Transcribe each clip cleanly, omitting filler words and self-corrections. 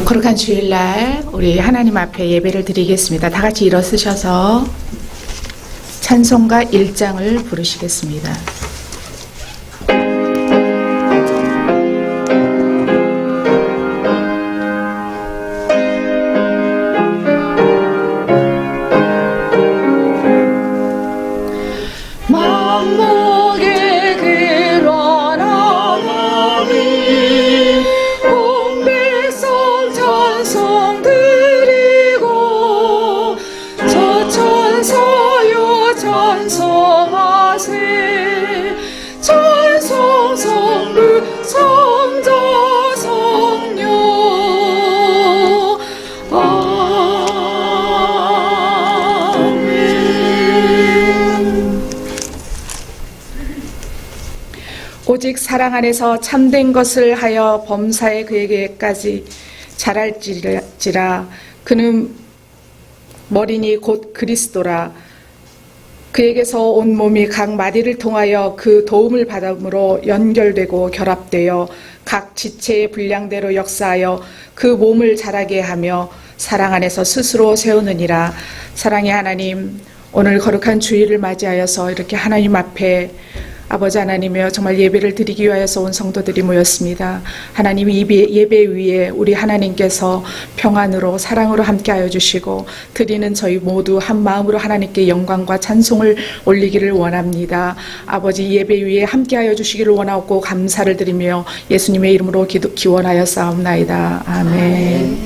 거룩한 주일날 우리 하나님 앞에 예배를 드리겠습니다. 다 같이 일어서셔서 찬송가 1장을 부르시겠습니다. 오직 사랑 안에서 참된 것을 하여 범사에 그에게까지 자랄지라. 그는 머리니 곧 그리스도라. 그에게서 온 몸이 각 마디를 통하여 그 도움을 받음으로 연결되고 결합되어 각 지체의 분량대로 역사하여 그 몸을 자라게 하며 사랑 안에서 스스로 세우느니라. 사랑의 하나님, 오늘 거룩한 주일을 맞이하여서 이렇게 하나님 앞에 아버지 하나님이여 정말 예배를 드리기 위하여서 온 성도들이 모였습니다. 하나님, 이 예배 위에 우리 하나님께서 평안으로 사랑으로 함께하여 주시고 드리는 저희 모두 한 마음으로 하나님께 영광과 찬송을 올리기를 원합니다. 아버지, 예배 위에 함께하여 주시기를 원하고 감사를 드리며 예수님의 이름으로 기원하여 싸움나이다. 아멘.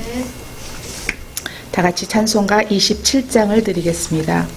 다 같이 찬송가 27장을 드리겠습니다.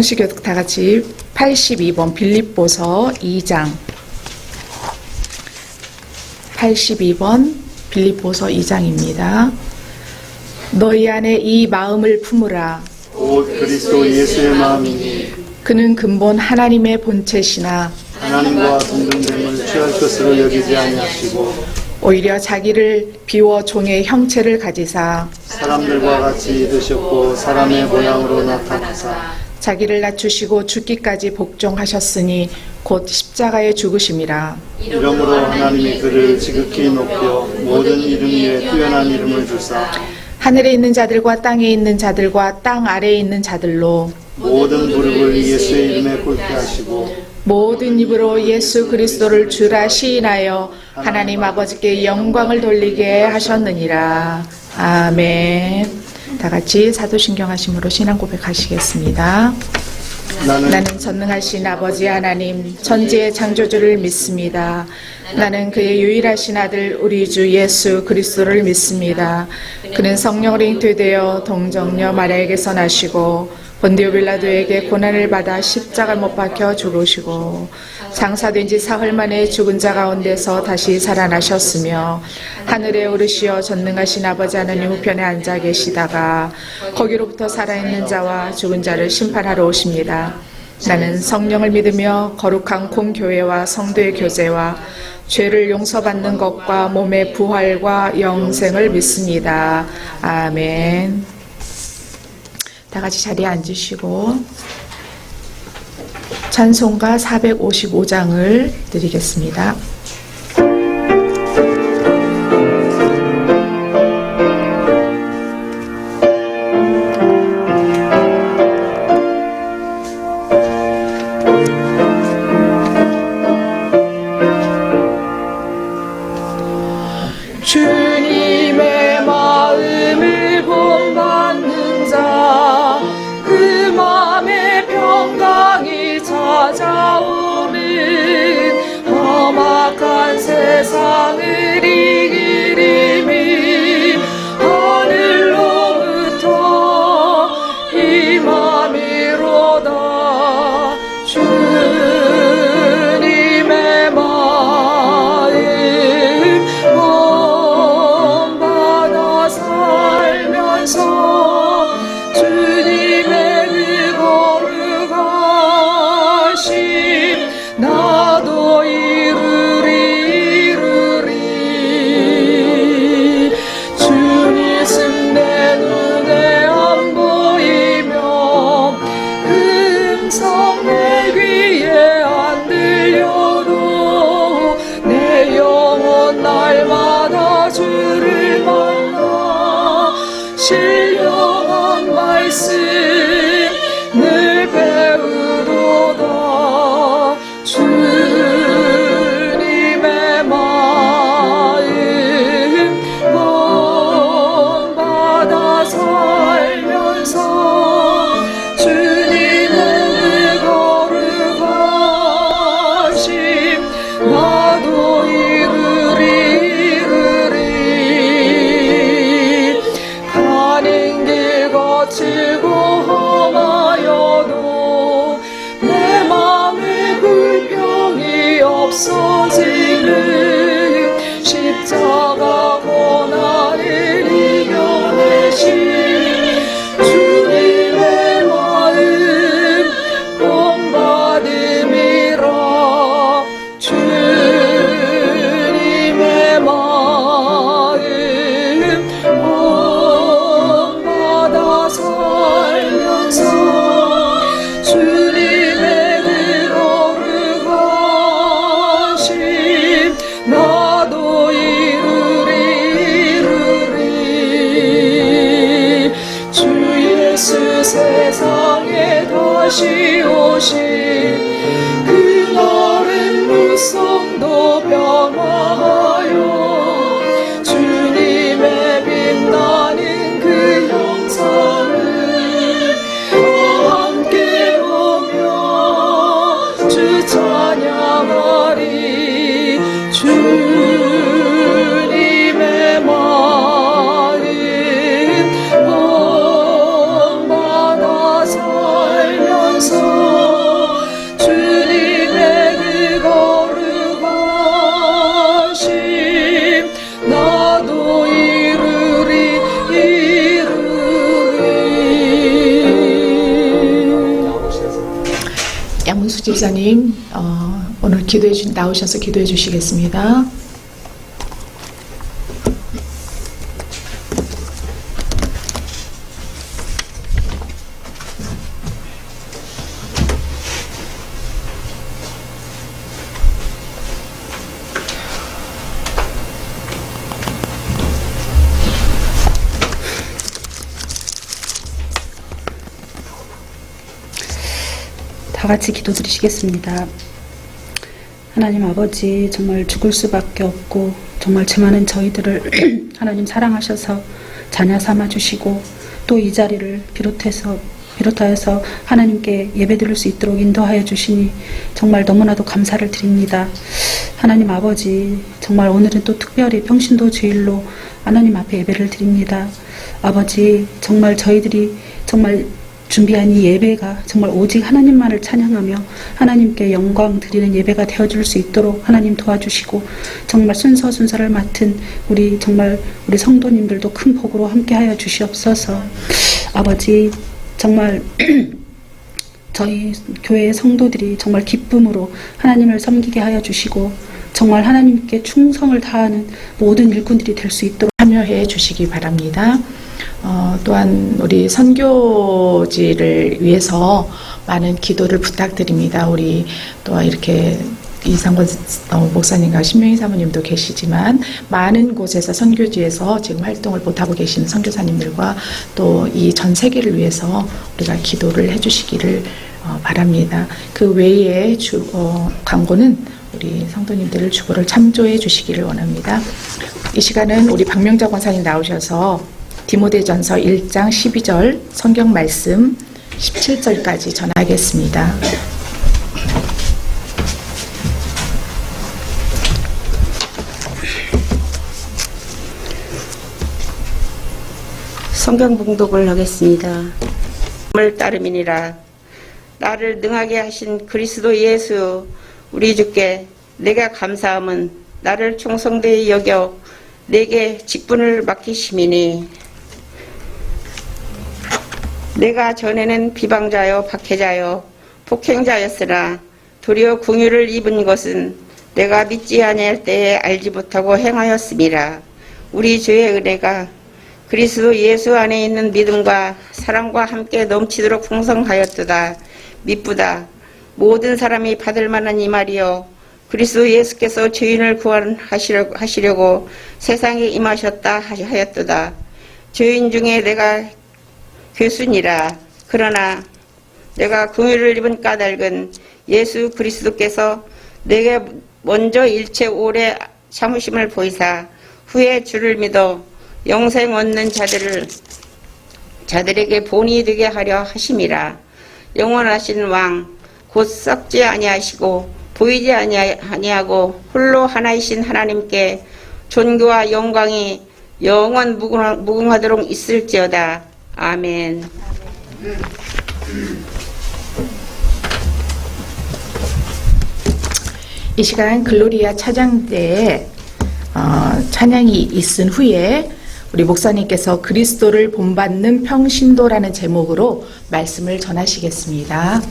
성시교독 다 같이 82번 빌립보서 2장 82번 빌립보서 2장입니다. 너희 안에 이 마음을 품으라. 곧 그리스도 예수의 마음이니 그는 근본 하나님의 본체시나 하나님과 동등됨을 취할 것으로 여기지 아니하시고 오히려 자기를 비워 종의 형체를 가지사 사람들과 같이 이르셨고 사람의 모양으로 나타나사 자기를 낮추시고 죽기까지 복종하셨으니 곧 십자가에 죽으심이라. 이러므로 하나님이 그를 지극히 높여 모든 이름 위에 뛰어난 이름을 주사 하늘에 있는 자들과 땅에 있는 자들과 땅 아래에 있는 자들로 모든 무릎을 예수의 이름에 꿇게 하시고 모든 입으로 예수 그리스도를 주라 시인하여 하나님 아버지께 영광을 돌리게 하셨느니라. 아멘. 다 같이 사도신경 하심으로 신앙 고백하시겠습니다. 나는 전능하신 아버지 하나님 천지의 창조주를 믿습니다. 나는 그의 유일하신 아들 우리 주 예수 그리스도를 믿습니다. 그는 성령으로 잉태되어 동정녀 마리아에게서 나시고 본디오 빌라도에게 고난을 받아 십자가를 못 박혀 죽으시고 장사된 지 사흘 만에 죽은 자 가운데서 다시 살아나셨으며 하늘에 오르시어 전능하신 아버지 하나님 우편에 앉아 계시다가 거기로부터 살아있는 자와 죽은 자를 심판하러 오십니다. 나는 성령을 믿으며 거룩한 공교회와 성도의 교제와 죄를 용서받는 것과 몸의 부활과 영생을 믿습니다. 아멘. 다 같이 자리에 앉으시고 찬송가 455장을 드리겠습니다. 주님의 마음을 본받는 자, 그 맘에 평강이 찾아오는 험악한 세상을 이길 힘이 하늘로부터 임함이로다. 주님의 마음 본받아 살면서 주님의 그 거룩하심 나도 이루리. 주님 내 눈에 안 보이며 음성 내 귀에 안 들려도 내 영혼 날마다 주를 만나 신령한 말씀 늘 배우도다. 주님의 마음 본받아 살면서 주님의 거룩하심 나도 이루리. 가는 길 거칠고 험하여도 내 맘에 불평이 없어지는 십자가 고난을 이겨내신 주님의 마음 본받음이라. 주님의 마음 본받아 살면서 주님의 그 거룩하심 나도 이루리. 주 예수 세상에 다시 오신 그날은 무성도 변화하여 주님의 빛나는 그 형상을 함께 보며 주 찬양하리. 주님의 마음 본받아 살면서 주님의 그 거룩하심 나도 이루리. 양문수 집사님 오늘 나오셔서 기도해 주시겠습니다. 다 같이 기도드리시겠습니다. 하나님 아버지, 정말 죽을 수밖에 없고 정말 제 많은 저희들을 하나님 사랑하셔서 자녀 삼아주시고 또 이 자리를 비롯하여서 하나님께 예배드릴 수 있도록 인도하여 주시니 정말 너무나도 감사를 드립니다. 하나님 아버지, 정말 오늘은 또 특별히 평신도 주일로 하나님 앞에 예배를 드립니다. 아버지, 정말 저희들이 정말 준비한 이 예배가 정말 오직 하나님만을 찬양하며 하나님께 영광 드리는 예배가 되어줄 수 있도록 하나님 도와주시고 정말 순서를 맡은 우리 성도님들도 큰 복으로 함께하여 주시옵소서. 아버지, 정말 저희 교회의 성도들이 정말 기쁨으로 하나님을 섬기게 하여 주시고 정말 하나님께 충성을 다하는 모든 일꾼들이 될 수 있도록 참여해 주시기 바랍니다. 또한 우리 선교지를 위해서 많은 기도를 부탁드립니다. 우리 또 이렇게 이상권 목사님과 신명희 사모님도 계시지만 많은 곳에서 선교지에서 지금 활동을 못하고 계시는 선교사님들과 또 이 전 세계를 위해서 우리가 기도를 해주시기를 바랍니다. 그 외에 광고는 우리 성도님들을 주보를 참조해 주시기를 원합니다. 이 시간은 우리 박명자 권사님 나오셔서 디모데전서 1장 12절 성경 말씀 17절까지 전하겠습니다. 성경 봉독을 하겠습니다. 을 따름이니라. 나를 능하게 하신 그리스도 예수 우리 주께 내가 감사함은 나를 충성되이 여겨 내게 직분을 맡기심이니 내가 전에는 비방자요 박해자요 폭행자였으나 도리어 긍휼을 입은 것은 내가 믿지 아니할 때에 알지 못하고 행하였음이라. 우리 주의 은혜가 그리스도 예수 안에 있는 믿음과 사랑과 함께 넘치도록 풍성하였도다. 미쁘다. 모든 사람이 받을 만한 이 말이요 그리스도 예수께서 죄인을 구원하시려고 세상에 임하셨다 하였도다. 죄인 중에 내가 교순이라. 그러나 내가 긍휼을 입은 까닭은 예수 그리스도께서 내게 먼저 일체 오래 참으심을 보이사 후에 주를 믿어 영생 얻는 자들에게 본이 되게 하려 하심이라. 영원하신 왕 곧 썩지 아니하시고 보이지 아니하고 홀로 하나이신 하나님께 존귀와 영광이 영원 무궁하도록 있을지어다. 아멘. 이 시간 글로리아 찬양대에 찬양이 있은 후에 우리 목사님께서 그리스도를 본받는 평신도라는 제목으로 말씀을 전하시겠습니다.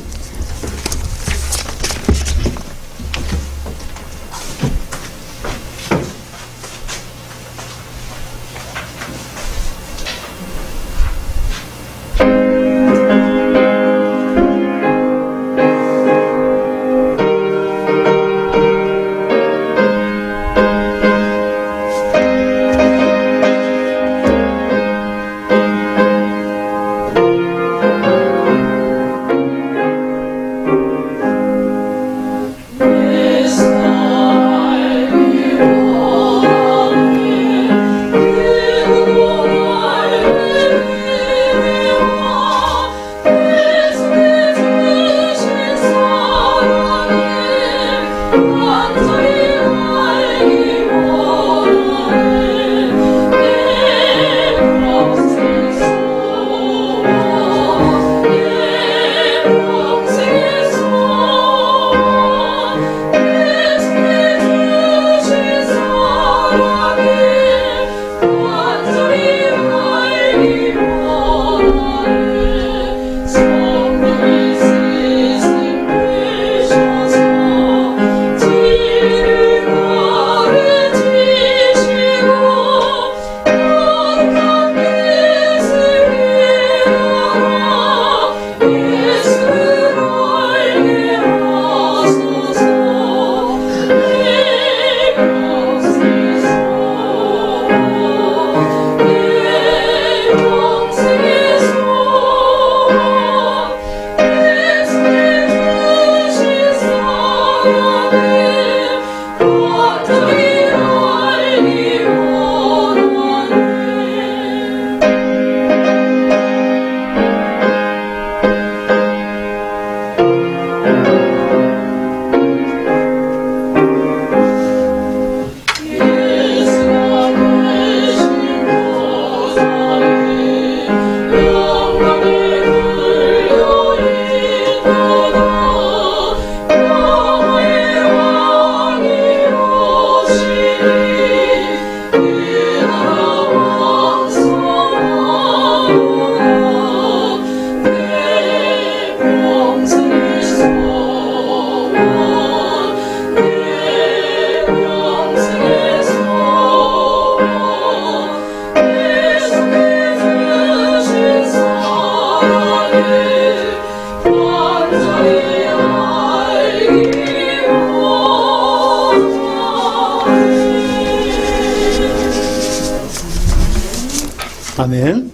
아멘.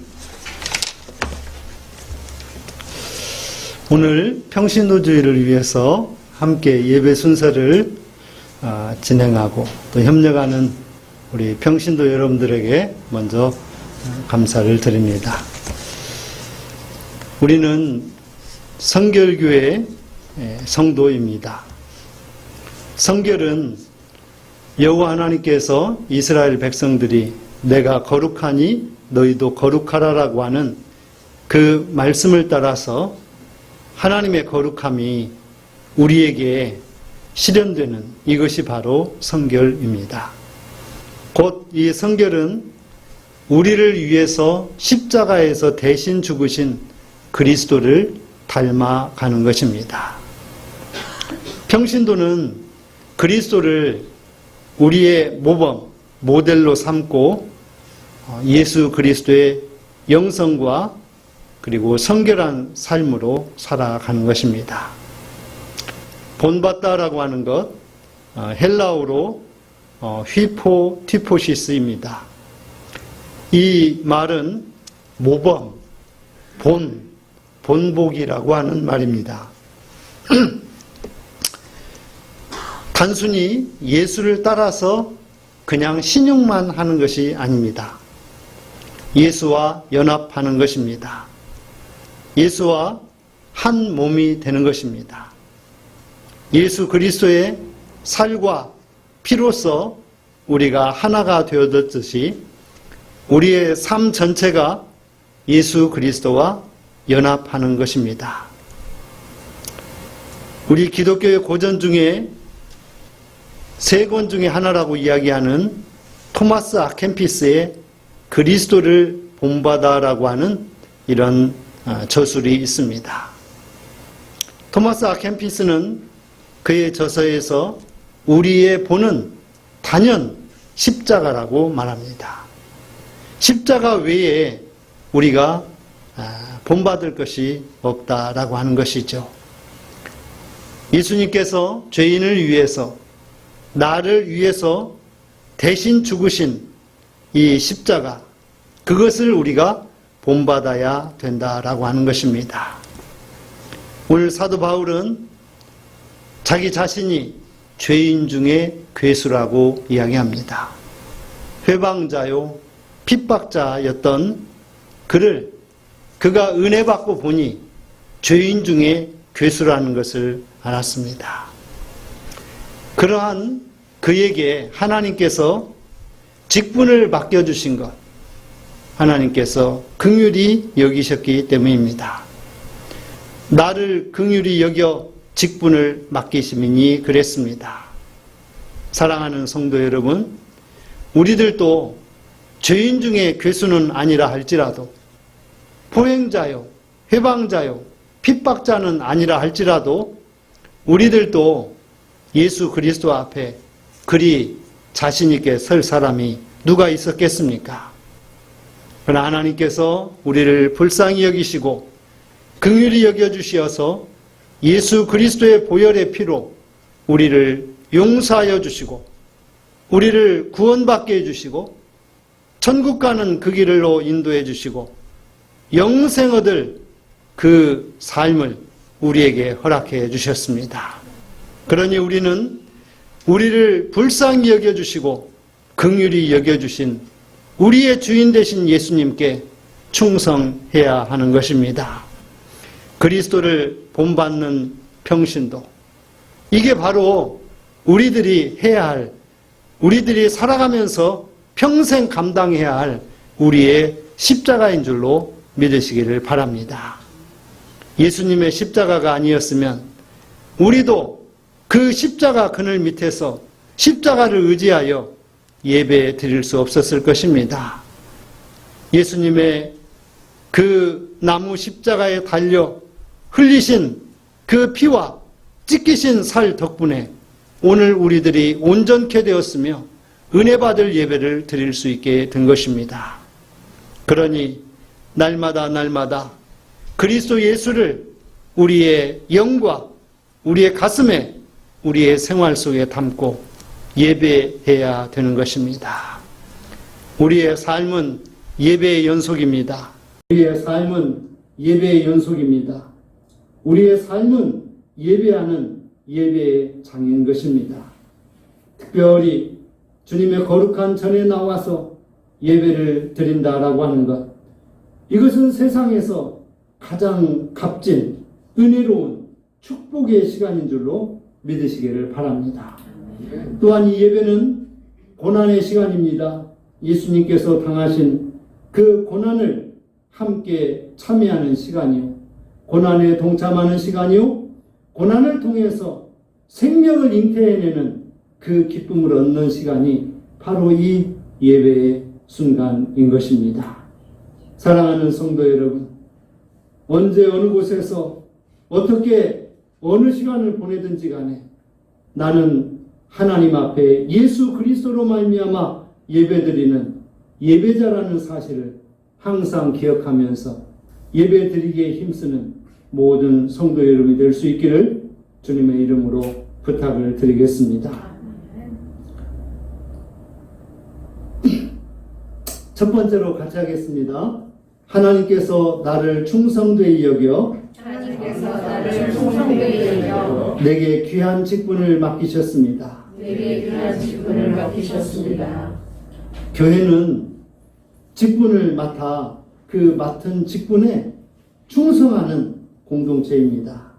오늘 평신도주의를 위해서 함께 예배 순서를 진행하고 또 협력하는 우리 평신도 여러분들에게 먼저 감사를 드립니다. 우리는 성결교회 성도입니다. 성결은 여호와 하나님께서 이스라엘 백성들이 내가 거룩하니 너희도 거룩하라라고 하는 그 말씀을 따라서 하나님의 거룩함이 우리에게 실현되는 이것이 바로 성결입니다. 곧 이 성결은 우리를 위해서 십자가에서 대신 죽으신 그리스도를 닮아가는 것입니다. 평신도는 그리스도를 우리의 모범, 모델로 삼고 예수 그리스도의 영성과 그리고 성결한 삶으로 살아가는 것입니다. 본받다라고 하는 것, 헬라어로 휘포티포시스입니다. 이 말은 모범, 본복이라고 하는 말입니다. 단순히 예수를 따라서 그냥 신용만 하는 것이 아닙니다. 예수와 연합하는 것입니다. 예수와 한 몸이 되는 것입니다. 예수 그리스도의 살과 피로써 우리가 하나가 되어졌듯이 우리의 삶 전체가 예수 그리스도와 연합하는 것입니다. 우리 기독교의 고전 중에 세 권 중에 하나라고 이야기하는 토마스 아켄피스의 그리스도를 본받아라고 하는 이런 저술이 있습니다. 토마스 아켄피스는 그의 저서에서 우리의 본은 단연 십자가라고 말합니다. 십자가 외에 우리가 본받을 것이 없다라고 하는 것이죠. 예수님께서 죄인을 위해서, 나를 위해서 대신 죽으신 이 십자가, 그것을 우리가 본받아야 된다라고 하는 것입니다. 오늘 사도 바울은 자기 자신이 죄인 중에 괴수라고 이야기합니다. 회방자요, 핍박자였던 그가 은혜 받고 보니 죄인 중에 괴수라는 것을 알았습니다. 그러한 그에게 하나님께서 직분을 맡겨주신 것, 하나님께서 긍휼히 여기셨기 때문입니다. 나를 긍휼히 여겨 직분을 맡기심이니 그랬습니다. 사랑하는 성도 여러분, 우리들도 죄인 중에 괴수는 아니라 할지라도, 포행자요, 회방자요, 핍박자는 아니라 할지라도 우리들도 예수 그리스도 앞에 그리 자신 있게 설 사람이 누가 있었겠습니까? 그러나 하나님께서 우리를 불쌍히 여기시고 긍휼히 여겨주시어서 예수 그리스도의 보혈의 피로 우리를 용서하여 주시고 우리를 구원받게 해주시고 천국 가는 그 길로 인도해 주시고 영생 얻을 그 삶을 우리에게 허락해 주셨습니다. 그러니 우리는 우리를 불쌍히 여겨주시고 긍휼히 여겨주신 우리의 주인 되신 예수님께 충성해야 하는 것입니다. 그리스도를 본받는 평신도, 이게 바로 우리들이 해야 할, 우리들이 살아가면서 평생 감당해야 할 우리의 십자가인 줄로 믿으시기를 바랍니다. 예수님의 십자가가 아니었으면 우리도 그 십자가 그늘 밑에서 십자가를 의지하여 예배 드릴 수 없었을 것입니다. 예수님의 그 나무 십자가에 달려 흘리신 그 피와 찢기신 살 덕분에 오늘 우리들이 온전케 되었으며 은혜 받을 예배를 드릴 수 있게 된 것입니다. 그러니 날마다 그리스도 예수를 우리의 영과 우리의 가슴에 우리의 생활 속에 담고 예배해야 되는 것입니다. 우리의 삶은 예배의 연속입니다. 우리의 삶은 예배의 연속입니다. 우리의 삶은 예배하는 예배의 장인 것입니다. 특별히 주님의 거룩한 전에 나와서 예배를 드린다라고 하는 것, 이것은 세상에서 가장 값진 은혜로운 축복의 시간인 줄로 믿으시기를 바랍니다. 또한 이 예배는 고난의 시간입니다. 예수님께서 당하신 그 고난을 함께 참여하는 시간이요, 고난에 동참하는 시간이요, 고난을 통해서 생명을 잉태해내는 그 기쁨을 얻는 시간이 바로 이 예배의 순간인 것입니다. 사랑하는 성도 여러분, 언제 어느 곳에서 어떻게 어느 시간을 보내든지 간에 나는 하나님 앞에 예수 그리스도로 말미암아 예배드리는 예배자라는 사실을 항상 기억하면서 예배드리기에 힘쓰는 모든 성도 여러분이 될 수 있기를 주님의 이름으로 부탁을 드리겠습니다. 첫 번째로 같이 하겠습니다. 하나님께서 나를 충성되이 여겨 내게 귀한 직분을 맡기셨습니다. 교회는 직분을 맡아 그 맡은 직분에 충성하는 공동체입니다.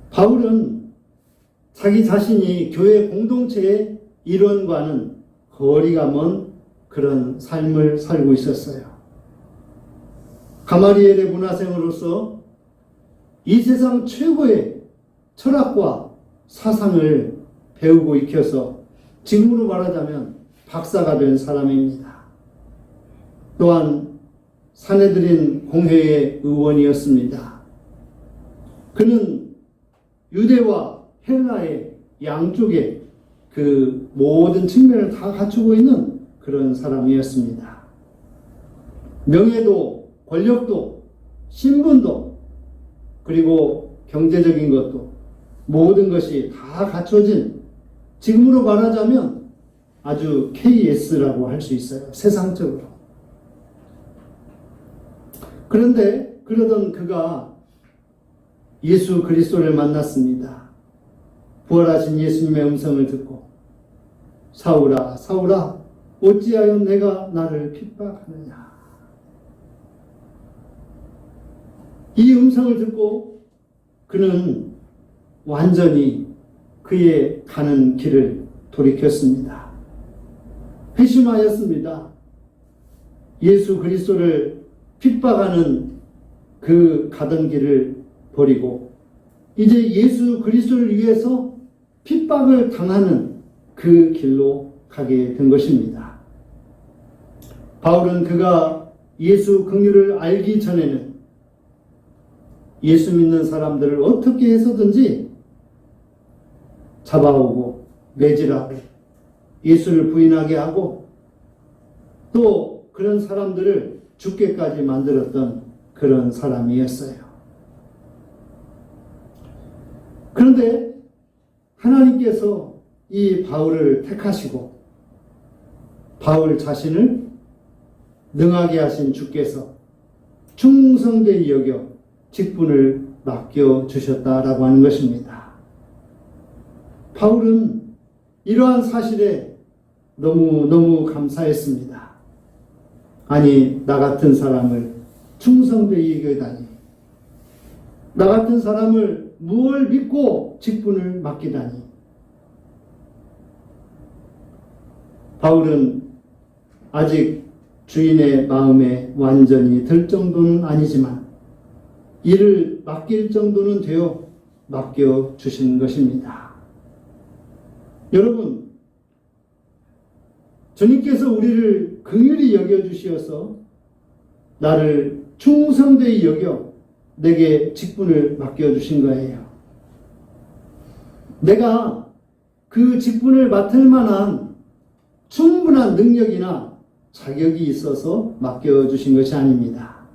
바울은 자기 자신이 교회 공동체의 일원과는 거리가 먼 그런 삶을 살고 있었어요. 가마리엘의 문화생으로서 이 세상 최고의 철학과 사상을 배우고 익혀서 지금으로 말하자면 박사가 된 사람입니다. 또한 사내들인 공회의 의원이었습니다. 그는 유대와 헬라의 양쪽에 그 모든 측면을 다 갖추고 있는 그런 사람이었습니다. 명예도 권력도 신분도 그리고 경제적인 것도 모든 것이 다 갖춰진, 지금으로 말하자면 아주 KS라고 할 수 있어요. 세상적으로. 그런데 그러던 그가 예수 그리스도를 만났습니다. 부활하신 예수님의 음성을 듣고 사울아 사울아 어찌하여 내가 나를 핍박하느냐. 이 음성을 듣고 그는 완전히 그의 가는 길을 돌이켰습니다. 회심하였습니다. 예수 그리스도를 핍박하는 그 가던 길을 버리고 이제 예수 그리스도를 위해서 핍박을 당하는 그 길로 가게 된 것입니다. 바울은 그가 예수 긍휼을 알기 전에는 예수 믿는 사람들을 어떻게 해서든지 잡아오고 매질하고 예수를 부인하게 하고 또 그런 사람들을 죽게까지 만들었던 그런 사람이었어요. 그런데 하나님께서 이 바울을 택하시고 바울 자신을 능하게 하신 주께서 충성되이 여겨 직분을 맡겨주셨다라고 하는 것입니다. 바울은 이러한 사실에 너무너무 감사했습니다. 아니, 나 같은 사람을 충성되이 여기다니, 나 같은 사람을 무엇을 믿고 직분을 맡기다니. 바울은 아직 주인의 마음에 완전히 들 정도는 아니지만 이를 맡길 정도는 되어 맡겨주신 것입니다. 여러분, 주님께서 우리를 긍휼히 여겨주시어서 나를 충성되이 여겨 내게 직분을 맡겨주신 거예요. 내가 그 직분을 맡을 만한 충분한 능력이나 자격이 있어서 맡겨주신 것이 아닙니다.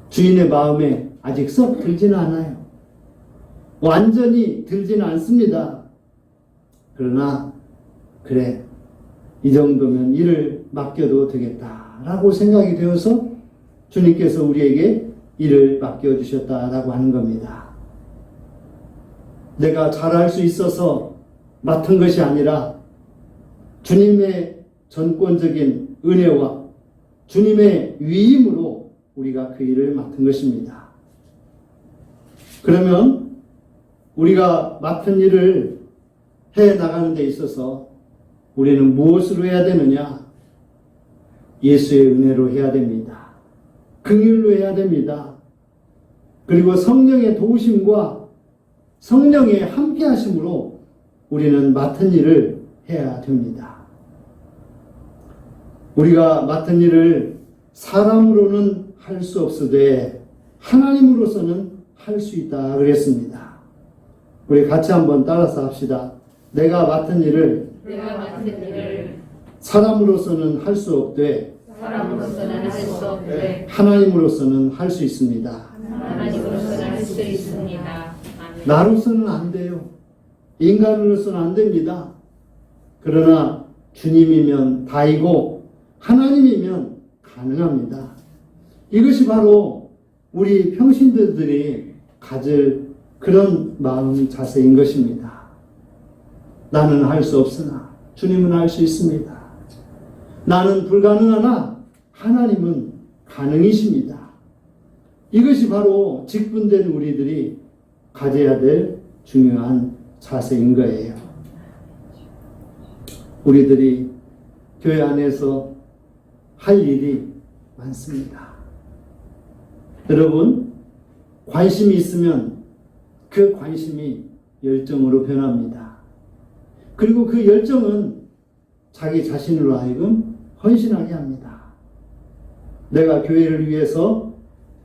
주인의 마음에 아직 썩 들지는 않아요. 완전히 들지는 않습니다. 그러나 그래, 이 정도면 일을 맡겨도 되겠다라고 생각이 되어서 주님께서 우리에게 일을 맡겨주셨다라고 하는 겁니다. 내가 잘할 수 있어서 맡은 것이 아니라 주님의 전권적인 은혜와 주님의 위임으로 우리가 그 일을 맡은 것입니다. 그러면 우리가 맡은 일을 해 나가는 데 있어서 우리는 무엇으로 해야 되느냐? 예수의 은혜로 해야 됩니다. 긍휼로 해야 됩니다. 그리고 성령의 도우심과 성령의 함께하심으로 우리는 맡은 일을 해야 됩니다. 우리가 맡은 일을 사람으로는 할 수 없으되 하나님으로서는 할 수 있다 그랬습니다. 우리 같이 한번 따라서 합시다. 내가 맡은 일을 사람으로서는 할 수 없되 하나님으로서는 할 수 있습니다. 나로서는 안 돼요. 인간으로서는 안 됩니다. 그러나 주님이면 다이고 하나님이면 가능합니다. 이것이 바로 우리 평신도들이 가질 그런 마음 자세인 것입니다. 나는 할 수 없으나 주님은 할 수 있습니다. 나는 불가능하나 하나님은 가능이십니다. 이것이 바로 직분된 우리들이 가져야 될 중요한 자세인 거예요. 우리들이 교회 안에서 할 일이 많습니다. 여러분, 관심이 있으면 그 관심이 열정으로 변합니다. 그리고 그 열정은 자기 자신으로 하여금 헌신하게 합니다. 내가 교회를 위해서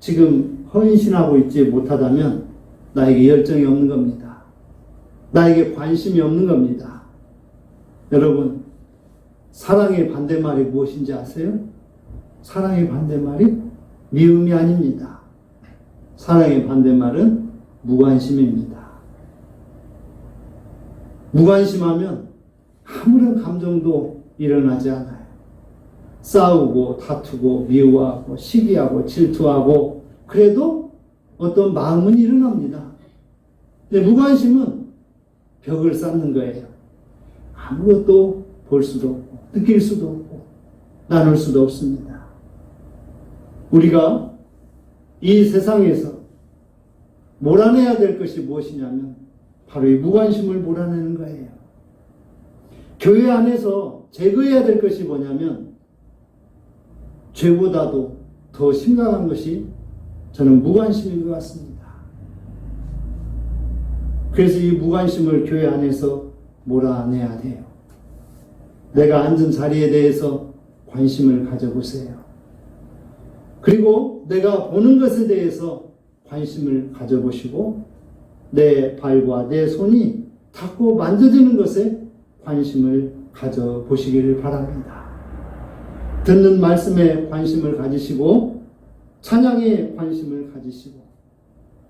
지금 헌신하고 있지 못하다면 나에게 열정이 없는 겁니다. 나에게 관심이 없는 겁니다. 여러분, 사랑의 반대말이 무엇인지 아세요? 사랑의 반대말이 미움이 아닙니다. 사랑의 반대말은 무관심입니다. 무관심하면 아무런 감정도 일어나지 않아요. 싸우고 다투고 미워하고 시기하고 질투하고 그래도 어떤 마음은 일어납니다. 근데 무관심은 벽을 쌓는 거예요. 아무것도 볼 수도 없고 느낄 수도 없고 나눌 수도 없습니다. 우리가 이 세상에서 몰아내야 될 것이 무엇이냐면 바로 이 무관심을 몰아내는 거예요. 교회 안에서 제거해야 될 것이 뭐냐면 죄보다도 더 심각한 것이 저는 무관심인 것 같습니다. 그래서 이 무관심을 교회 안에서 몰아내야 돼요. 내가 앉은 자리에 대해서 관심을 가져보세요. 그리고 내가 보는 것에 대해서 관심을 가져보시고 내 발과 내 손이 닿고 만져지는 것에 관심을 가져보시길 바랍니다. 듣는 말씀에 관심을 가지시고 찬양에 관심을 가지시고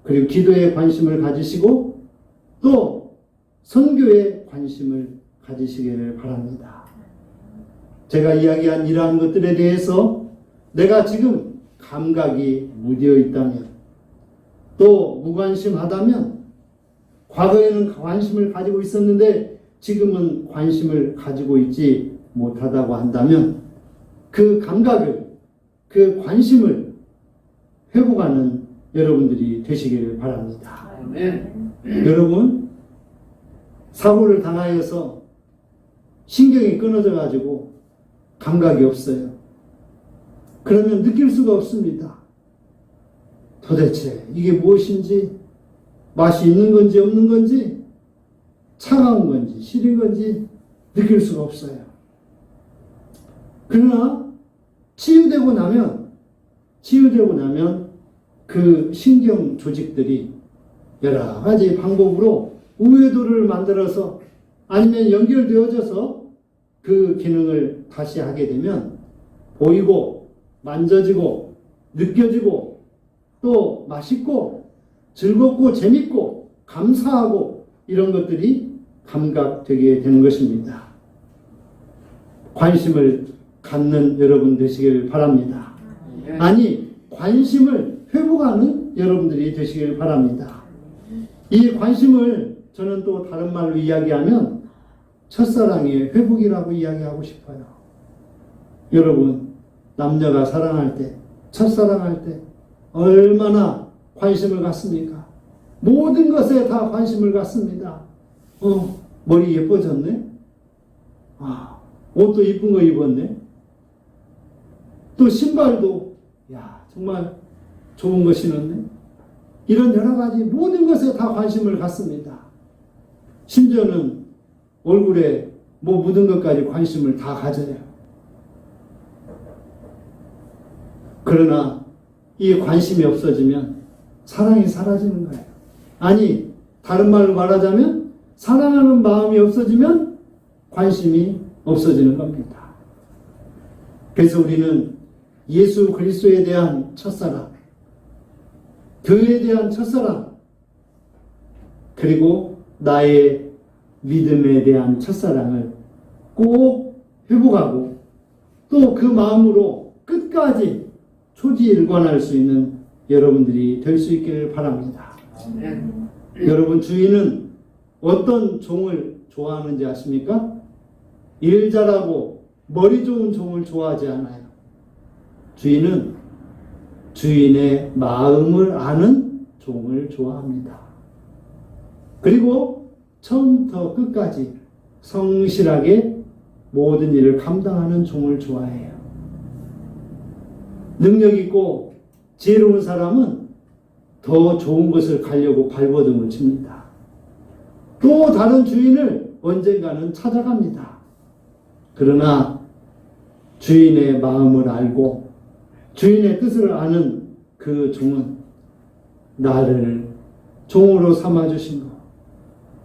그리고 기도에 관심을 가지시고 또 선교에 관심을 가지시기를 바랍니다. 제가 이야기한 이러한 것들에 대해서 내가 지금 감각이 무디어 있다면 또 무관심하다면 과거에는 관심을 가지고 있었는데 지금은 관심을 가지고 있지 못하다고 한다면 그 감각을 그 관심을 회복하는 여러분들이 되시기를 바랍니다. 여러분 사고를 당하여서 신경이 끊어져 가지고 감각이 없어요. 그러면 느낄 수가 없습니다. 도대체 이게 무엇인지 맛이 있는 건지 없는 건지 차가운 건지 시린 건지 느낄 수가 없어요. 그러나 치유되고 나면 그 신경 조직들이 여러 가지 방법으로 우회도를 만들어서 아니면 연결되어져서 그 기능을 다시 하게 되면 보이고 만져지고 느껴지고 또 맛있고 즐겁고 재밌고 감사하고 이런 것들이 감각되게 되는 것입니다. 관심을 갖는 여러분 되시길 바랍니다. 아니, 관심을 회복하는 여러분들이 되시길 바랍니다. 이 관심을 저는 또 다른 말로 이야기하면 첫사랑의 회복이라고 이야기하고 싶어요. 여러분, 남녀가 사랑할 때, 첫사랑할 때 얼마나 관심을 갖습니까? 모든 것에 다 관심을 갖습니다. 머리 예뻐졌네? 옷도 이쁜 거 입었네? 또 신발도, 정말 좋은 거 신었네? 이런 여러 가지 모든 것에 다 관심을 갖습니다. 심지어는 얼굴에 뭐 묻은 것까지 관심을 다 가져요. 그러나 이 관심이 없어지면 사랑이 사라지는 거예요. 아니, 다른 말로 말하자면 사랑하는 마음이 없어지면 관심이 없어지는 겁니다. 그래서 우리는 예수 그리스도에 대한 첫사랑, 교회에 대한 첫사랑, 그리고 나의 믿음에 대한 첫사랑을 꼭 회복하고 또 그 마음으로 끝까지 초지일관할 수 있는 여러분들이 될 수 있기를 바랍니다. 여러분, 주인은 어떤 종을 좋아하는지 아십니까? 일 잘하고 머리 좋은 종을 좋아하지 않아요. 주인은 주인의 마음을 아는 종을 좋아합니다. 그리고 처음부터 끝까지 성실하게 모든 일을 감당하는 종을 좋아해요. 능력 있고 지혜로운 사람은 더 좋은 것을 가려고 발버둥을 칩니다. 또 다른 주인을 언젠가는 찾아갑니다. 그러나 주인의 마음을 알고 주인의 뜻을 아는 그 종은 나를 종으로 삼아주신 것,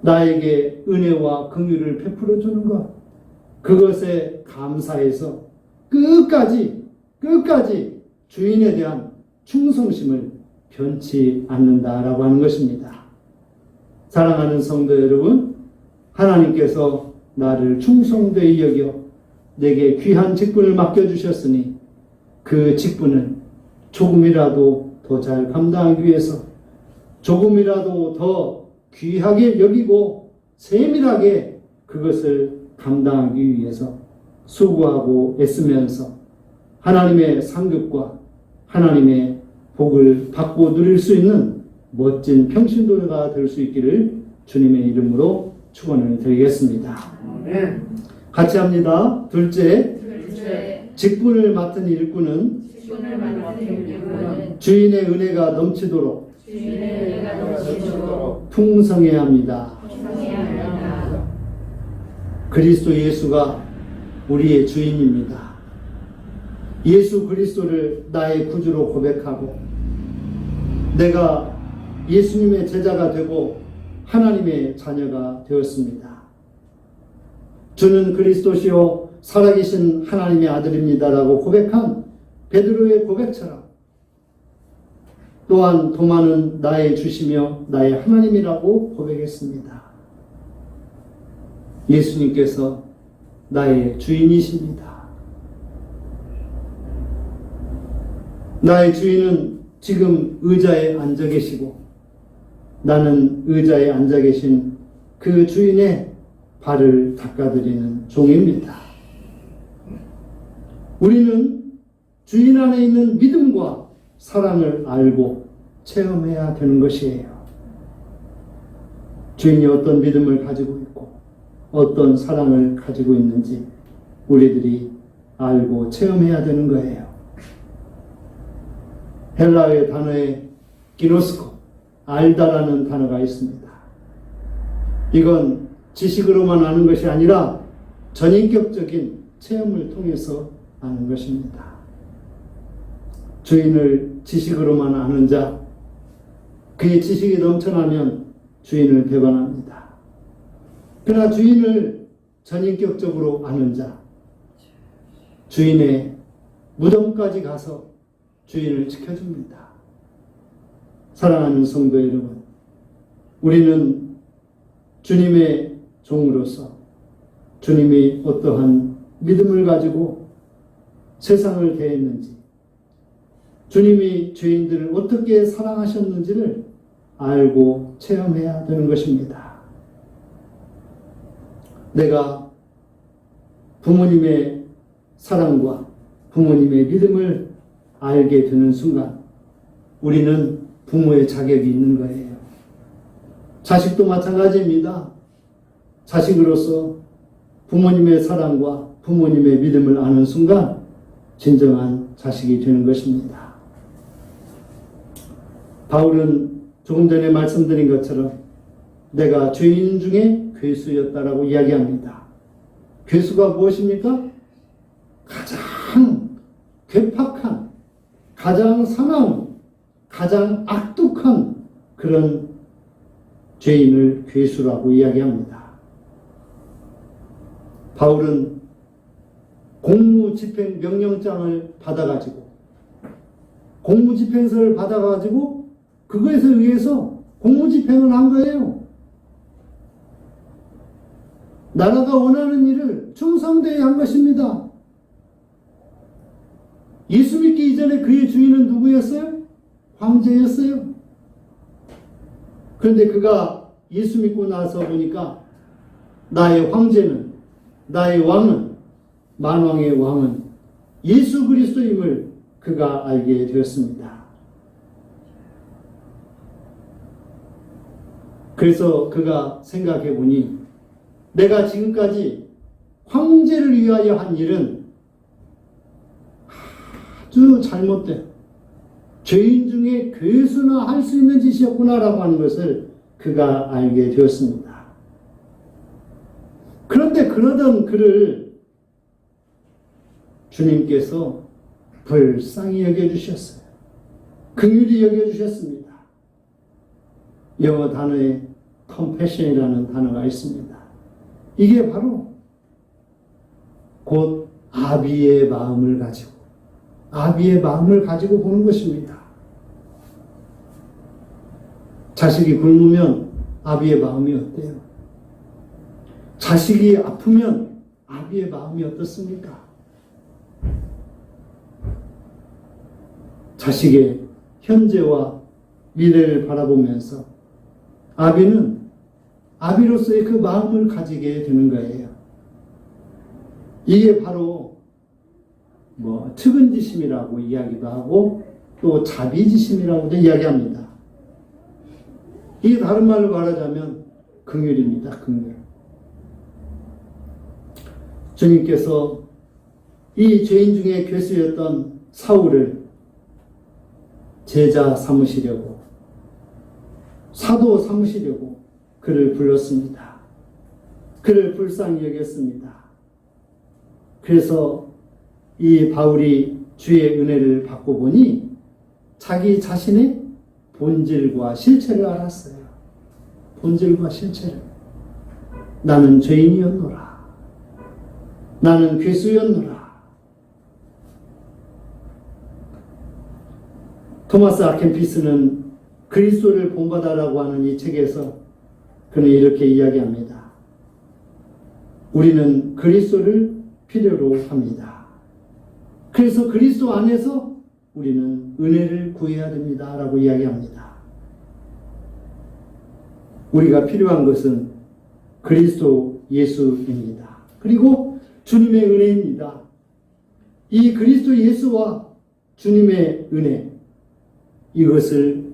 나에게 은혜와 긍휼을 베풀어 주는 것, 그것에 감사해서 끝까지 주인에 대한 충성심을 변치 않는다라고 하는 것입니다. 사랑하는 성도 여러분, 하나님께서 나를 충성되이 여겨 내게 귀한 직분을 맡겨주셨으니 그 직분을 조금이라도 더 잘 감당하기 위해서 조금이라도 더 귀하게 여기고 세밀하게 그것을 감당하기 위해서 수고하고 애쓰면서 하나님의 상급과 하나님의 복을 받고 누릴 수 있는 멋진 평신도가 될 수 있기를 주님의 이름으로 축원을 드리겠습니다. 같이 합니다. 둘째, 직분을 맡은 일꾼은 주인의 은혜가 넘치도록 풍성해야 합니다. 그리스도 예수가 우리의 주인입니다. 예수 그리스도를 나의 구주로 고백하고 내가 예수님의 제자가 되고 하나님의 자녀가 되었습니다. 주는 그리스도시요 살아계신 하나님의 아들입니다라고 고백한 베드로의 고백처럼 또한 도마는 나의 주시며 나의 하나님이라고 고백했습니다. 예수님께서 나의 주인이십니다. 나의 주인은 지금 의자에 앉아 계시고 나는 의자에 앉아 계신 그 주인의 발을 닦아드리는 종입니다. 우리는 주인 안에 있는 믿음과 사랑을 알고 체험해야 되는 것이에요. 주인이 어떤 믿음을 가지고 있고 어떤 사랑을 가지고 있는지 우리들이 알고 체험해야 되는 거예요. 헬라어의 단어에 기노스코, 알다라는 단어가 있습니다. 이건 지식으로만 아는 것이 아니라 전인격적인 체험을 통해서 아는 것입니다. 주인을 지식으로만 아는 자, 그의 지식이 넘쳐나면 주인을 배반합니다. 그러나 주인을 전인격적으로 아는 자, 주인의 무덤까지 가서 주인을 지켜줍니다. 사랑하는 성도 여러분, 우리는 주님의 종으로서 주님이 어떠한 믿음을 가지고 세상을 대했는지, 주님이 죄인들을 어떻게 사랑하셨는지를 알고 체험해야 되는 것입니다. 내가 부모님의 사랑과 부모님의 믿음을 알게 되는 순간 우리는 부모의 자격이 있는 거예요. 자식도 마찬가지입니다. 자식으로서 부모님의 사랑과 부모님의 믿음을 아는 순간 진정한 자식이 되는 것입니다. 바울은 조금 전에 말씀드린 것처럼 내가 죄인 중에 괴수였다라고 이야기합니다. 괴수가 무엇입니까? 가장 괴팍한, 가장 사나운, 가장 악독한 그런 죄인을 괴수라고 이야기합니다. 바울은 공무집행 명령장을 받아가지고, 공무집행서를 받아가지고 그것에 의해서 공무집행을 한 거예요. 나라가 원하는 일을 충성되게 한 것입니다. 예수 믿기 이전에 그의 주인은 누구였어요? 황제였어요. 그런데 그가 예수 믿고 나서 보니까 나의 황제는, 나의 왕은, 만왕의 왕은 예수 그리스도임을 그가 알게 되었습니다. 그래서 그가 생각해 보니 내가 지금까지 황제를 위하여 한 일은 아주 잘못된, 죄인 중에 괴수나 할 수 있는 짓이었구나라고 하는 것을 그가 알게 되었습니다. 그런데 그러던 그를 주님께서 불쌍히 여겨주셨어요. 긍휼히 여겨주셨습니다. 영어 단어에 compassion이라는 단어가 있습니다. 이게 바로 곧 아비의 마음을 가지고 보는 것입니다. 자식이 굶으면 아비의 마음이 어때요? 자식이 아프면 아비의 마음이 어떻습니까? 자식의 현재와 미래를 바라보면서 아비는 아비로서의 그 마음을 가지게 되는 거예요. 이게 바로 측은지심이라고 이야기도 하고 또 자비지심이라고도 이야기합니다. 이게 다른 말로 말하자면 긍휼입니다. 긍휼. 주님께서 이 죄인 중에 괴수였던 사울을 제자 삼으시려고, 사도 삼으시려고 그를 불렀습니다. 그를 불쌍히 여겼습니다. 그래서 이 바울이 주의 은혜를 받고 보니 자기 자신의 본질과 실체를 알았어요. 본질과 실체를. 나는 죄인이었노라. 나는 괴수였노라. 토마스 아켄피스는 그리스도를 본받아라고 하는 이 책에서 그는 이렇게 이야기합니다. 우리는 그리스도를 필요로 합니다. 그래서 그리스도 안에서 우리는 은혜를 구해야 됩니다. 라고 이야기합니다. 우리가 필요한 것은 그리스도 예수입니다. 그리고 주님의 은혜입니다. 이 그리스도 예수와 주님의 은혜, 이것을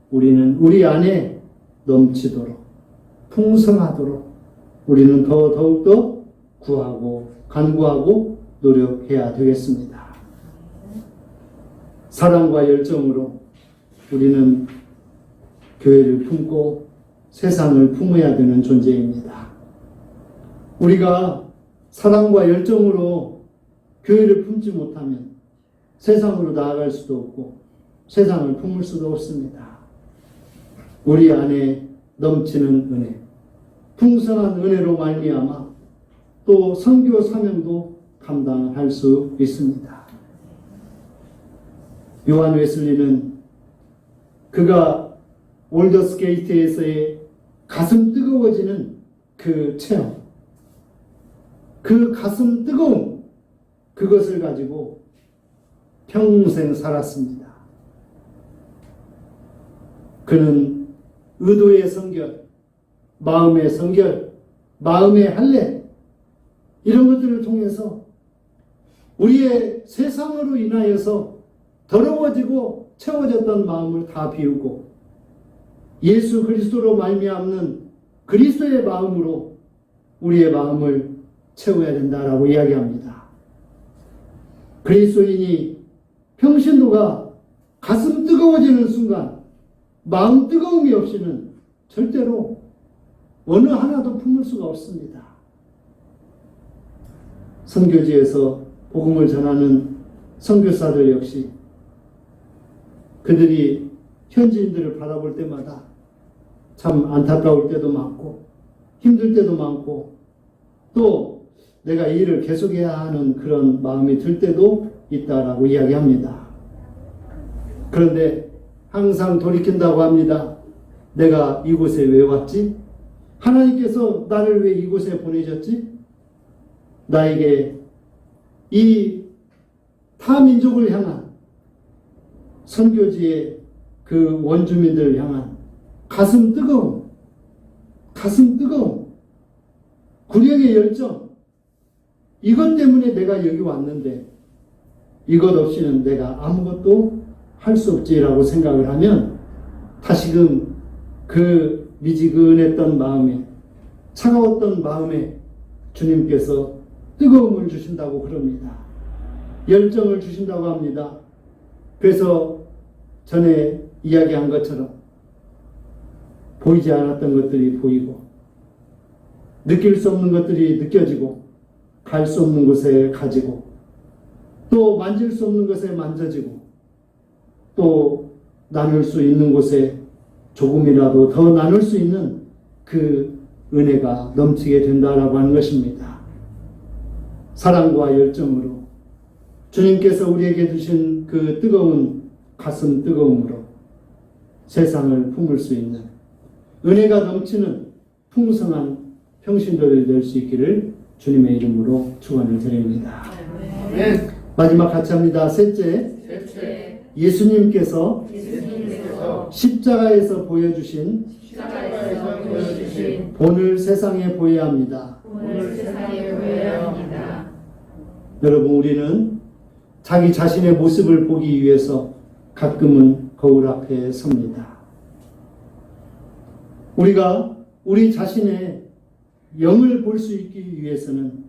우리는 우리 안에 넘치도록, 풍성하도록 우리는 더욱더 구하고 간구하고 노력해야 되겠습니다. 사랑과 열정으로 우리는 교회를 품고 세상을 품어야 되는 존재입니다. 우리가 사랑과 열정으로 교회를 품지 못하면 세상으로 나아갈 수도 없고 세상을 품을 수도 없습니다. 우리 안에 넘치는 은혜, 풍성한 은혜로 말미암아 또 선교 사명도 감당할 수 있습니다. 요한 웨슬리는 그가 올더스게이트에서의 가슴 뜨거워지는 그 체험, 그 가슴 뜨거움, 그것을 가지고 평생 살았습니다. 그는 의도의 성결, 마음의 성결, 마음의 할례, 이런 것들을 통해서 우리의 세상으로 인하여서 더러워지고 채워졌던 마음을 다 비우고 예수 그리스도로 말미암는 그리스도의 마음으로 우리의 마음을 채워야 된다라고 이야기합니다. 그리스도인이 평신도가 가슴 뜨거워지는 순간 마음 뜨거움이 없이는 절대로 어느 하나도 품을 수가 없습니다. 선교지에서 복음을 전하는 선교사들 역시 그들이 현지인들을 바라볼 때마다 참 안타까울 때도 많고 힘들 때도 많고 또 내가 이 일을 계속해야 하는 그런 마음이 들 때도 있다라고 이야기합니다. 그런데 항상 돌이킨다고 합니다. 내가 이곳에 왜 왔지? 하나님께서 나를 왜 이곳에 보내셨지? 나에게 이 타민족을 향한 선교지의 그 원주민들을 향한 가슴 뜨거움, 구력의 열정, 이것 때문에 내가 여기 왔는데 이것 없이는 내가 아무것도 할 수 없지라고 생각을 하면 다시금 그 미지근했던 마음에, 차가웠던 마음에 주님께서 뜨거움을 주신다고 그럽니다. 열정을 주신다고 합니다. 그래서 전에 이야기한 것처럼 보이지 않았던 것들이 보이고 느낄 수 없는 것들이 느껴지고 갈 수 없는 곳에 가지고 또 만질 수 없는 것에 만져지고 또 나눌 수 있는 곳에 조금이라도 더 나눌 수 있는 그 은혜가 넘치게 된다라고 하는 것입니다. 사랑과 열정으로 주님께서 우리에게 주신 그 뜨거운 가슴 뜨거움으로 세상을 품을 수 있는 은혜가 넘치는 풍성한 평신도들이 될 수 있기를 주님의 이름으로 축원을 드립니다. 네. 마지막 같이 합니다. 셋째. 예수님께서 십자가에서 보여주신 본을 세상에 보여야 합니다. 여러분, 우리는 자기 자신의 모습을 보기 위해서 가끔은 거울 앞에 섭니다. 우리가 우리 자신의 영을 볼 수 있기 위해서는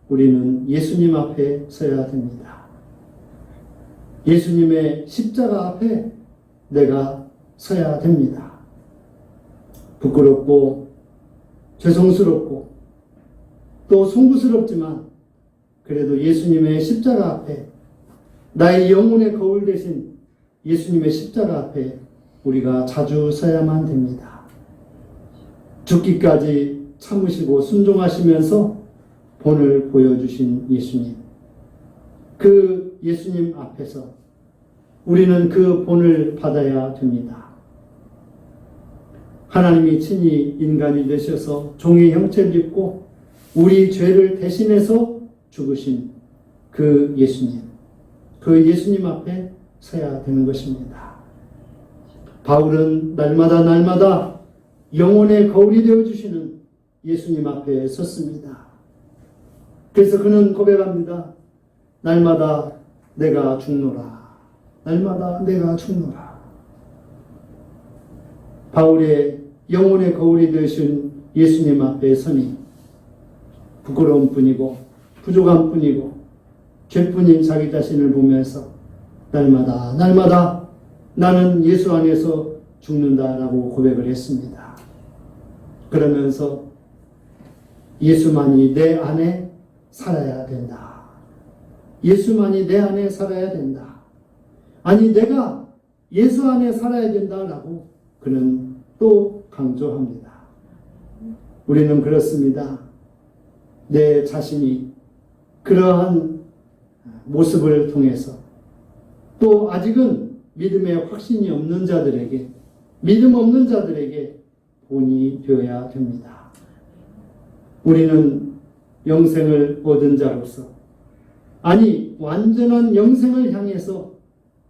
우리는 예수님 앞에 서야 됩니다. 예수님의 십자가 앞에 내가 서야 됩니다. 부끄럽고 죄송스럽고 또 송구스럽지만 그래도 예수님의 십자가 앞에 나의 영혼의 거울 대신 예수님의 십자가 앞에 우리가 자주 서야만 됩니다. 죽기까지 참으시고 순종하시면서 본을 보여주신 예수님, 그 예수님 앞에서 우리는 그 본을 받아야 됩니다. 하나님이 친히 인간이 되셔서 종의 형체를 입고 우리 죄를 대신해서 죽으신 그 예수님, 그 예수님 앞에 서야 되는 것입니다. 바울은 날마다 영혼의 거울이 되어주시는 예수님 앞에 섰습니다. 그래서 그는 고백합니다. 날마다 내가 죽노라. 날마다 내가 죽노라. 바울의 영혼의 거울이 되신 예수님 앞에 서니 부끄러운 뿐이고 부족한 뿐이고 죄뿐인 자기 자신을 보면서 날마다 나는 예수 안에서 죽는다라고 고백을 했습니다. 그러면서 예수만이 내 안에 살아야 된다. 예수만이 내 안에 살아야 된다. 아니, 내가 예수 안에 살아야 된다라고 그는 또 강조합니다. 우리는 그렇습니다. 내 자신이 그러한 모습을 통해서 또 아직은 믿음의 확신이 없는 자들에게, 믿음 없는 자들에게 본이 되어야 됩니다. 우리는 영생을 얻은 자로서, 아니 완전한 영생을 향해서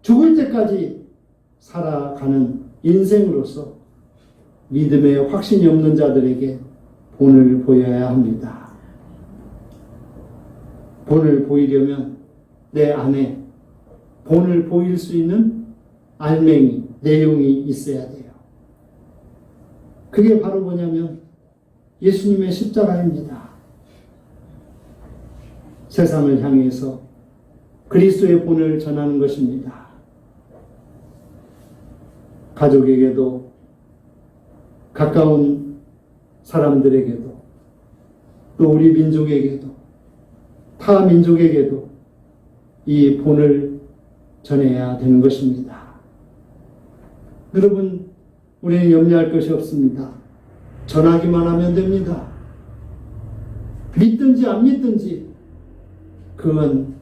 죽을 때까지 살아가는 인생으로서 믿음에 확신이 없는 자들에게 본을 보여야 합니다. 본을 보이려면 내 안에 본을 보일 수 있는 알맹이, 내용이 있어야 돼요. 그게 바로 뭐냐면 예수님의 십자가입니다. 세상을 향해서 그리스도의 본을 전하는 것입니다. 가족에게도, 가까운 사람들에게도, 또 우리 민족에게도, 타 민족에게도 이 본을 전해야 되는 것입니다. 여러분, 우리는 염려할 것이 없습니다. 전하기만 하면 됩니다. 믿든지 안 믿든지 그건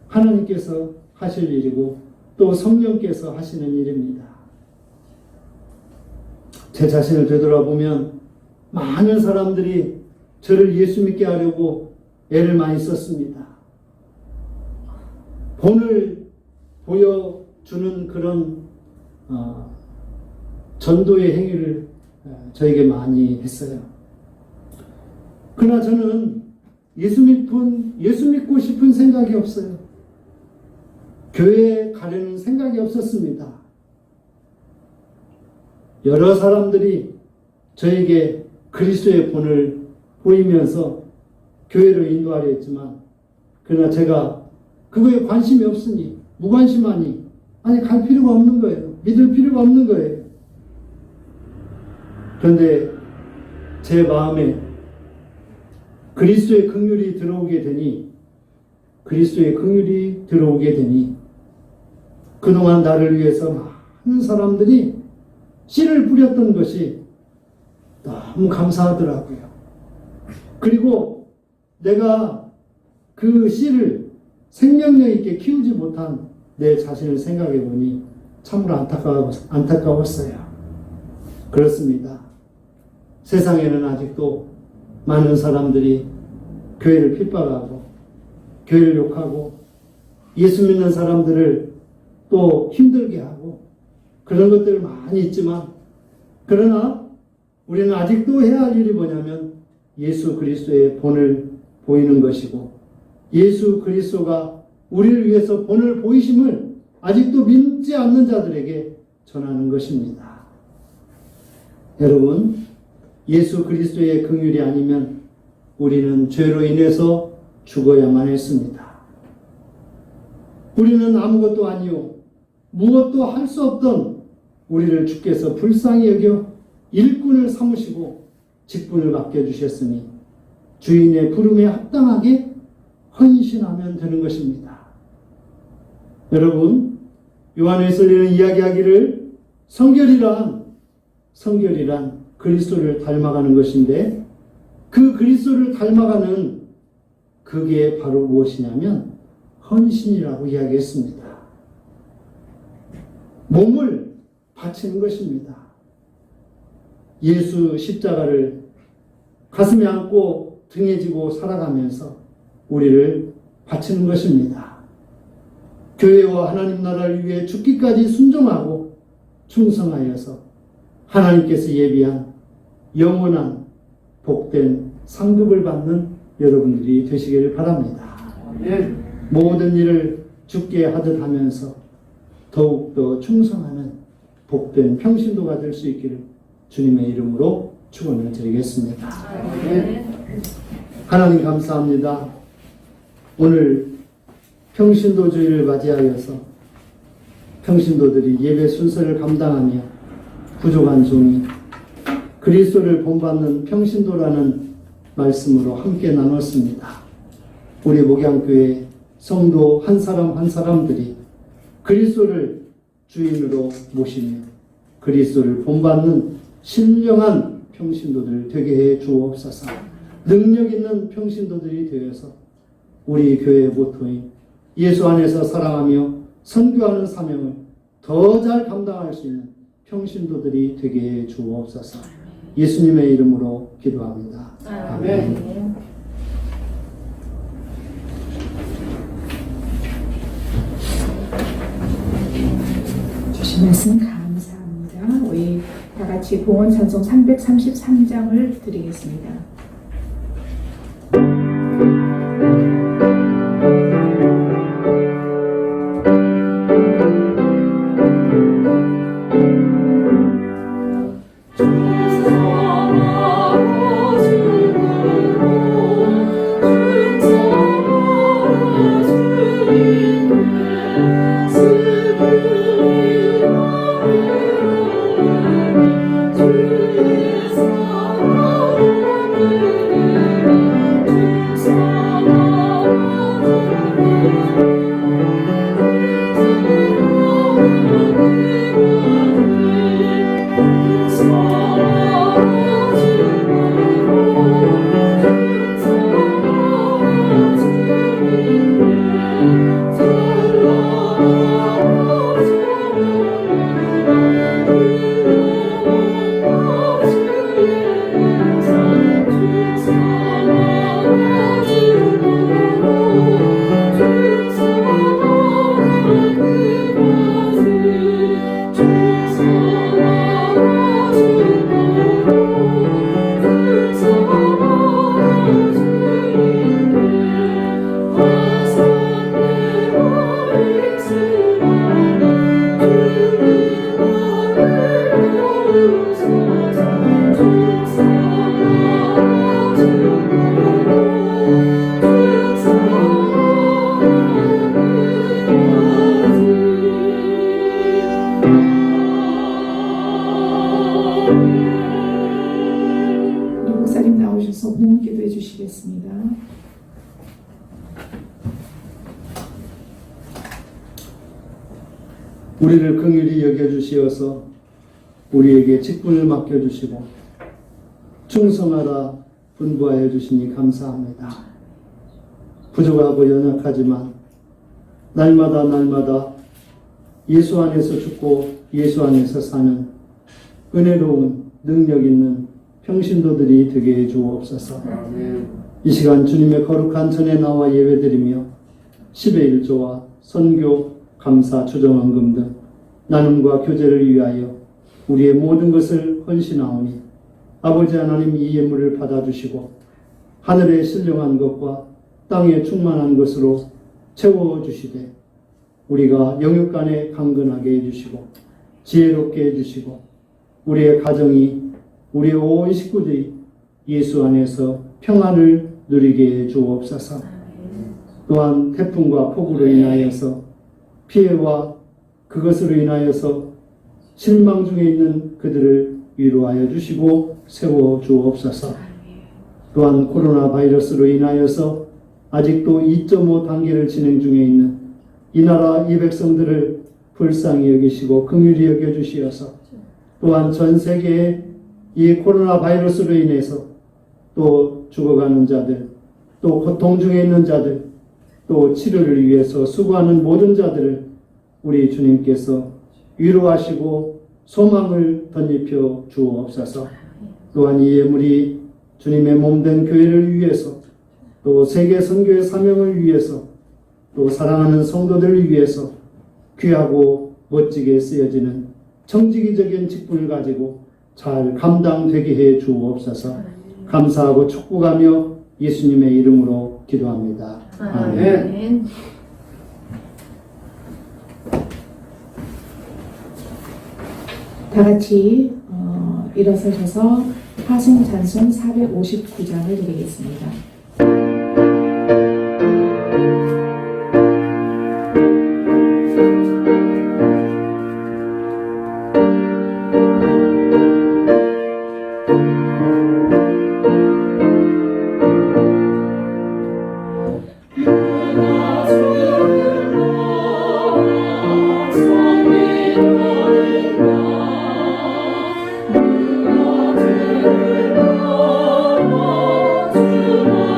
하나님께서 하실 일이고 또 성령께서 하시는 일입니다. 제 자신을 되돌아보면 많은 사람들이 저를 예수 믿게 하려고 애를 많이 썼습니다. 본을 보여주는 그런 전도의 행위를 저에게 많이 했어요. 그러나 저는 예수 믿고 싶은 생각이 없어요. 교회에 가려는 생각이 없었습니다. 여러 사람들이 저에게 그리스도의 본을 보이면서 교회로 인도하려 했지만, 그러나 제가 그거에 관심이 없으니, 무관심하니, 갈 필요가 없는 거예요. 믿을 필요가 없는 거예요. 그런데 제 마음에 그리스도의 긍휼이 들어오게 되니 그동안 나를 위해서 많은 사람들이 씨를 뿌렸던 것이 너무 감사하더라고요. 그리고 내가 그 씨를 생명력 있게 키우지 못한 내 자신을 생각해 보니 참으로 안타까웠어요. 그렇습니다. 세상에는 아직도 많은 사람들이 교회를 핍박하고 교회를 욕하고 예수 믿는 사람들을 또 힘들게 하고 그런 것들 많이 있지만, 그러나 우리는 아직도 해야 할 일이 뭐냐면 예수 그리스도의 본을 보이는 것이고, 예수 그리스도가 우리를 위해서 본을 보이심을 아직도 믿지 않는 자들에게 전하는 것입니다. 여러분, 예수 그리스도의 긍휼이 아니면 우리는 죄로 인해서 죽어야만 했습니다. 우리는 아무것도 아니요 무엇도 할 수 없던 우리를 주께서 불쌍히 여겨 일꾼을 삼으시고 직분을 맡겨주셨으니 주인의 부름에 합당하게 헌신하면 되는 것입니다. 여러분, 요한에서는 이야기하기를 성결이란 그리스도를 닮아가는 것인데, 그 그리스도를 닮아가는 그게 바로 무엇이냐면 헌신이라고 이야기했습니다. 몸을 바치는 것입니다. 예수 십자가를 가슴에 안고 등에 지고 살아가면서 우리를 바치는 것입니다. 교회와 하나님 나라를 위해 죽기까지 순종하고 충성하여서 하나님께서 예비한 영원한 복된 상급을 받는 여러분들이 되시기를 바랍니다. 모든 일을 주께 하듯 하면서 더욱더 충성하는 복된 평신도가 될 수 있기를 주님의 이름으로 축원을 드리겠습니다. 하나님 감사합니다. 오늘 평신도 주일을 맞이하여서 평신도들이 예배 순서를 감당하며 부족한 종이 그리스도를 본받는 평신도라는 말씀으로 함께 나눴습니다. 우리 목양교회 성도 한 사람 한 사람들이 그리스도를 주인으로 모시며 그리스도를 본받는 신령한 평신도들 되게 해 주옵소서. 능력 있는 평신도들이 되어서 우리 교회의 모토인 예수 안에서 사랑하며 선교하는 사명을 더 잘 감당할 수 있는 평신도들이 되게 해 주옵소서. 예수님의 이름으로 기도합니다. 아멘. 주신 말씀 감사합니다. 우리 다 같이 봉헌 찬송 333장을 드리겠습니다. 목사님 나오셔서 봉헌 기도해 주시겠습니다. 우리를 긍휼히 여겨주시어서 우리에게 직분을 맡겨주시고 충성하라 분부하여 주시니 감사합니다. 부족하고 연약하지만 날마다 예수 안에서 죽고 예수 안에서 사는 은혜로운 능력 있는 평신도들이 되게 해 주옵소서. 이 시간 주님의 거룩한 전에 나와 예배드리며 10의 1조와 선교, 감사, 추정헌금 등 나눔과 교제를 위하여 우리의 모든 것을 헌신하오니 아버지 하나님 이 예물을 받아주시고 하늘에 신령한 것과 땅에 충만한 것으로 채워주시되 우리가 영육간에 강건하게 해주시고 지혜롭게 해주시고 우리의 가정이 우리의 온 식구들이 예수 안에서 평안을 누리게 해 주옵소서. 또한 태풍과 폭우로 인하여서 피해와 그것으로 인하여서 실망 중에 있는 그들을 위로하여 주시고 세워 주옵소서. 또한 코로나 바이러스로 인하여서 아직도 2.5 단계를 진행 중에 있는 이 나라 이 백성들을 불쌍히 여기시고 긍휼히 여겨주시어서 또한 전 세계에 이 코로나 바이러스로 인해서 또 죽어가는 자들, 또 고통 중에 있는 자들, 또 치료를 위해서 수고하는 모든 자들을 우리 주님께서 위로하시고 소망을 덧입혀 주옵소서. 또한 이 예물이 주님의 몸된 교회를 위해서 또 세계 선교의 사명을 위해서 또 사랑하는 성도들을 위해서 귀하고 멋지게 쓰여지는 청지기적인 직분을 가지고 잘 감당되게 해 주옵소서. 감사하고 축복하며 예수님의 이름으로 기도합니다. 아멘. 다 같이 일어서셔서 화성 찬송 459장을 드리겠습니다. 주와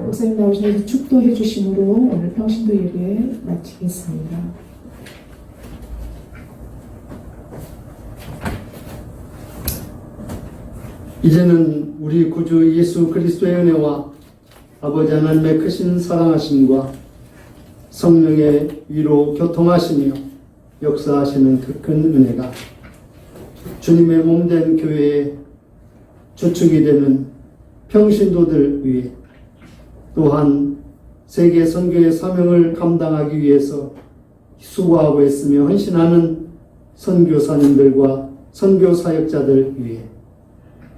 목사님 나오셔서 축도해 주심으로 오늘 평신도 예배 마치겠습니다. 이제는 우리 구주 예수 그리스도의 은혜와 아버지 하나님의 크신 사랑하심과 성령의 위로 교통하시며 역사하시는 그 큰 은혜가 주님의 몸된 교회의 주축이 되는 평신도들 위해 또한 세계 선교의 사명을 감당하기 위해서 수고하고 있으며 헌신하는 선교사님들과 선교 사역자들 위해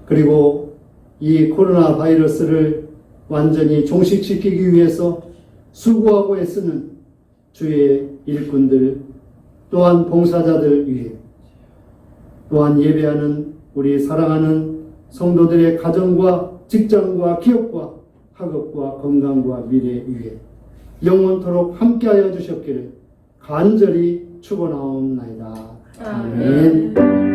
그리고 이 코로나 바이러스를 완전히 종식시키기 위해서 수고하고 애쓰는 주의 일꾼들 또한 봉사자들 위해 또한 예배하는 우리 사랑하는 성도들의 가정과 직장과 기업과 학업과 건강과 미래 위해 영원토록 함께하여 주셨기를 간절히 축원하옵나이다. 아멘.